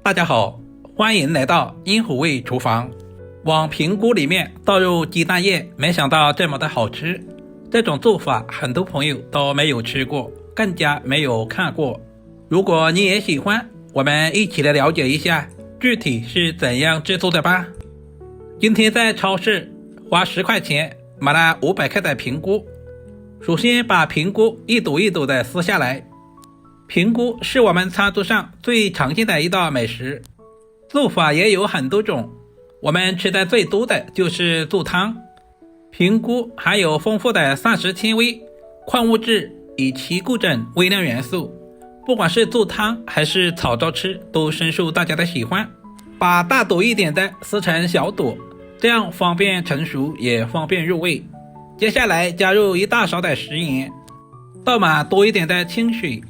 大家好，欢迎来到阴虎味厨房。往平菇里面倒入鸡蛋液，没想到这么的好吃。这种做法很多朋友都没有吃过，更加没有看过。如果你也喜欢，我们一起来了解一下具体是怎样制作的吧。今天在超市花10块钱买了500克的平菇。首先把平菇一朵一朵的撕下来。平菇是我们餐桌上最常见的一道美食，做法也有很多种，我们吃的最多的就是做汤。平菇含有丰富的膳食纤维、矿物质以及各种微量元素，不管是做汤还是炒着吃都深受大家的喜欢。把大朵一点的撕成小朵，这样方便成熟也方便入味。接下来加入1大勺的食盐，倒满多一点的清水，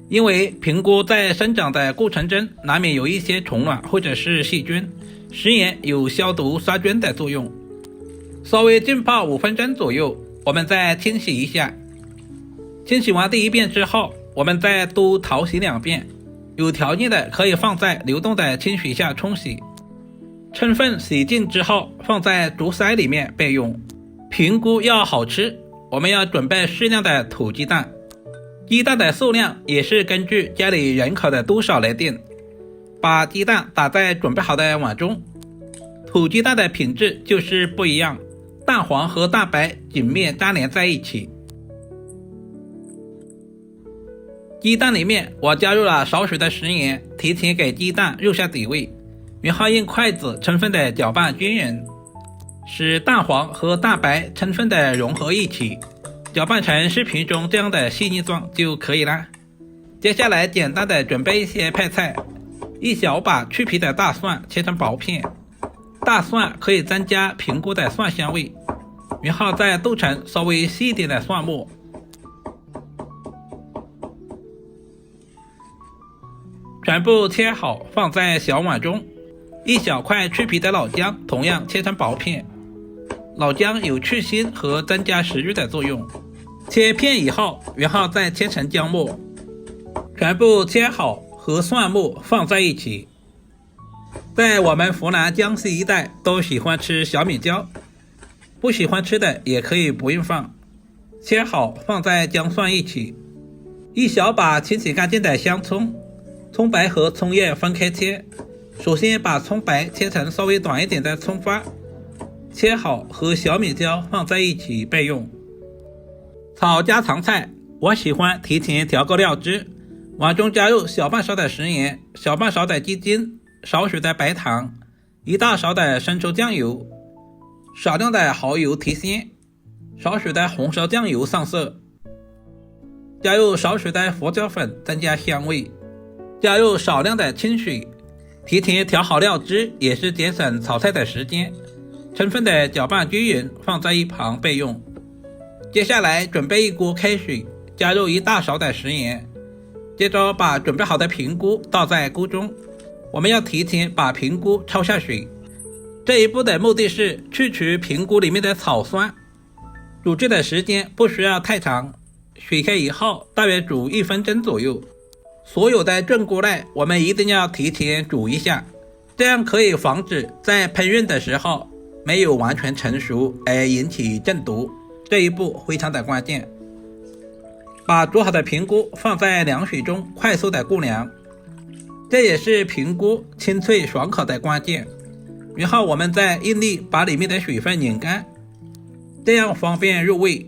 因为平菇在生长的过程中难免有一些虫卵或者是细菌，食盐有消毒杀菌的作用。稍微浸泡5分钟左右，我们再清洗一下。清洗完第一遍之后，我们再多淘洗2遍，有条件的可以放在流动的清水下冲洗。充分洗净之后，放在竹筛里面备用。平菇要好吃，我们要准备适量的土鸡蛋。鸡蛋的数量也是根据家里人口的多少来定。把鸡蛋打在准备好的碗中。土鸡蛋的品质就是不一样，蛋黄和蛋白紧密粘连在一起。鸡蛋里面我加入了少许的食盐，提前给鸡蛋入下底味，然后用筷子充分的搅拌均匀，使蛋黄和蛋白充分的融合一起，搅拌成视频中这样的细腻状就可以了。接下来简单的准备一些配菜，一小把去皮的大蒜切成薄片，大蒜可以增加平菇的蒜香味，然后再剁成稍微细一点的蒜末。全部切好放在小碗中。一小块去皮的老姜同样切成薄片，老姜有去腥和增加食欲的作用。切片以后，然后再切成姜末，全部切好和蒜末放在一起。在我们湖南江西一带都喜欢吃小米椒，不喜欢吃的也可以不用放。切好放在姜蒜一起。一小把清洗干净的香葱，葱白和葱叶分开切。首先把葱白切成稍微短一点的葱花，切好和小米椒放在一起备用。炒家常菜，我喜欢提前调个料汁，碗中加入小半勺的食盐，小半勺的鸡精，少许的白糖，1大勺的生抽酱油，少量的蚝油提鲜，少许的红烧酱油上色，加入少许的胡椒粉增加香味，加入少量的清水。提前调好料汁也是节省炒菜的时间，充分的搅拌均匀，放在一旁备用。接下来准备一锅开水，加入1大勺的食盐，接着把准备好的平菇倒在锅中。我们要提前把平菇焯下水，这一步的目的是去除平菇里面的草酸。煮制的时间不需要太长，水开以后大约煮1分钟左右。所有的炖菇类我们一定要提前煮一下，这样可以防止在烹饪的时候没有完全成熟而引起中毒，这一步非常的关键。把煮好的平菇放在凉水中快速的过凉，这也是平菇清脆爽口的关键。然后我们再用力把里面的水分拧干，这样方便入味。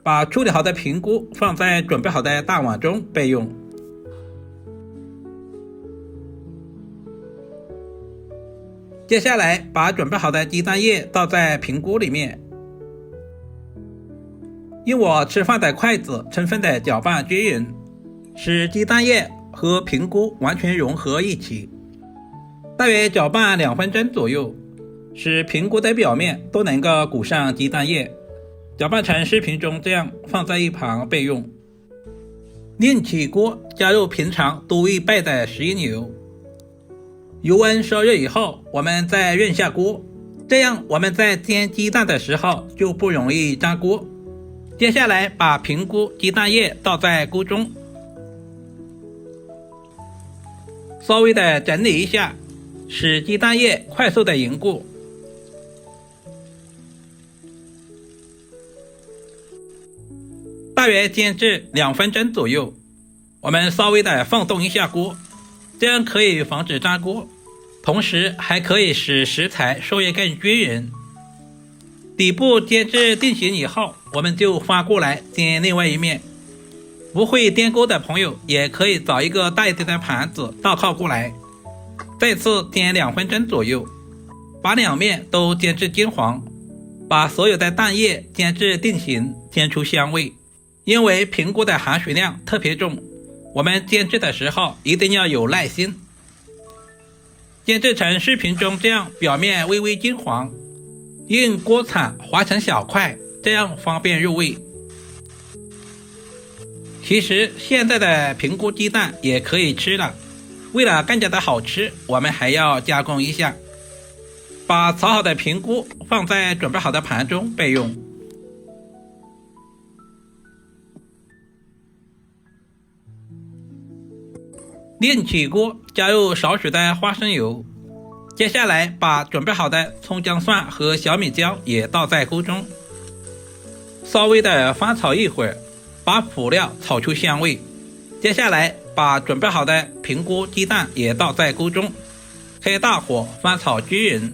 把处理好的平菇放在准备好的大碗中备用。接下来把准备好的鸡蛋液倒在平菇里面，用我吃饭的筷子充分的搅拌均匀，使鸡蛋液和平菇完全融合一起，大约搅拌2分钟左右，使平菇的表面都能够裹上鸡蛋液，搅拌成视频中这样放在一旁备用。另起锅，加入平常多1倍的食用油，油温烧热以后，我们再润下锅，这样我们在煎鸡蛋的时候就不容易粘锅。接下来把平菇鸡蛋液倒在锅中，稍微的整理一下，使鸡蛋液快速的凝固。大约煎至2分钟左右，我们稍微的放动一下锅，这样可以防止粘锅，同时还可以使食材受液更均匀。底部煎至定型以后，我们就翻过来煎另外一面。不会颠锅的朋友也可以找一个大一点的盘子倒靠过来，再次煎2分钟左右，把两面都煎至金黄，把所有的蛋液煎至定型，煎出香味。因为平菇的含水量特别重，我们煎制的时候一定要有耐心。煎制成视频中这样表面微微金黄，用锅铲划成小块，这样方便入味。其实现在的平菇鸡蛋也可以吃了，为了更加的好吃，我们还要加工一下。把炒好的平菇放在准备好的盘中备用。另起锅，加入少许的花生油，接下来把准备好的葱姜蒜和小米椒也倒在锅中，稍微的翻炒一会儿，把辅料炒出香味。接下来把准备好的平菇鸡蛋也倒在锅中，开大火翻炒均匀，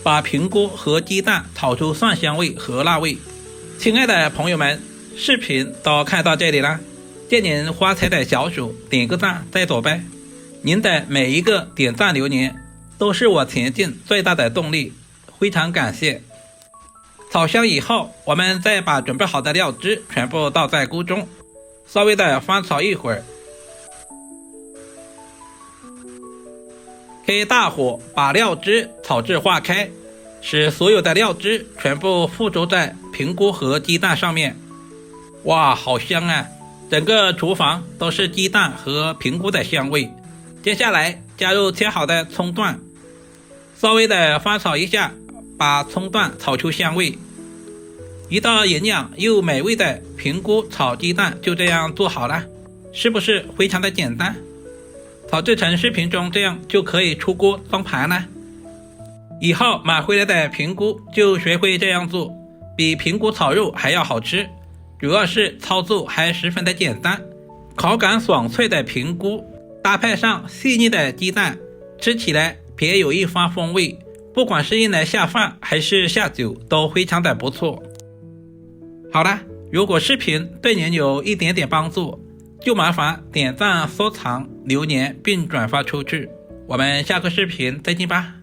把平菇和鸡蛋炒出蒜香味和辣味。亲爱的朋友们，视频都看到这里了，借您发财的小手点个赞再走呗，您的每一个点赞留言都是我前进最大的动力，非常感谢。炒香以后，我们再把准备好的料汁全部倒在锅中，稍微的翻炒一会儿，开大火把料汁炒至化开，使所有的料汁全部附着在平菇和鸡蛋上面。哇，好香啊！整个厨房都是鸡蛋和平菇的香味。接下来加入切好的葱段，稍微的翻炒一下，把葱段炒出香味。一道营养又美味的平菇炒鸡蛋就这样做好了，是不是非常的简单？炒制成视频中这样就可以出锅装盘了。以后买回来的平菇就学会这样做，比平菇炒肉还要好吃，主要是操作还十分的简单。口感爽脆的平菇搭配上细腻的鸡蛋，吃起来别有一番风味，不管是用来下饭还是下酒都非常的不错。好了，如果视频对您有一点点帮助，就麻烦点赞、收藏、留言并转发出去。我们下个视频再见吧。